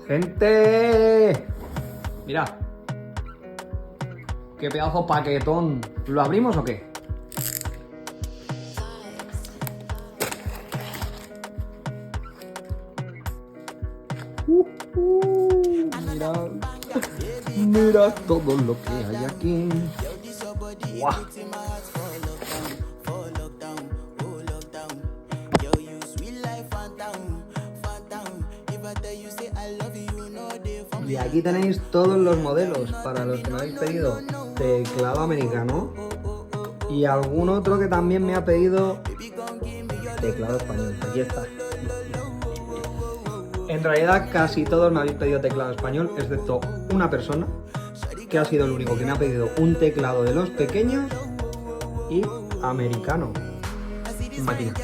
¡Gente! Mira. ¡Qué pedazo paquetón! ¿Lo abrimos o qué? Mirad. Mirad todo lo que hay aquí. ¡Guau! Y aquí tenéis todos los modelos para los que me habéis pedido teclado americano y algún otro que también me ha pedido teclado español. Aquí está. En realidad casi todos me habéis pedido teclado español, excepto una persona que ha sido el único que me ha pedido un teclado de los pequeños y americano. Máquina.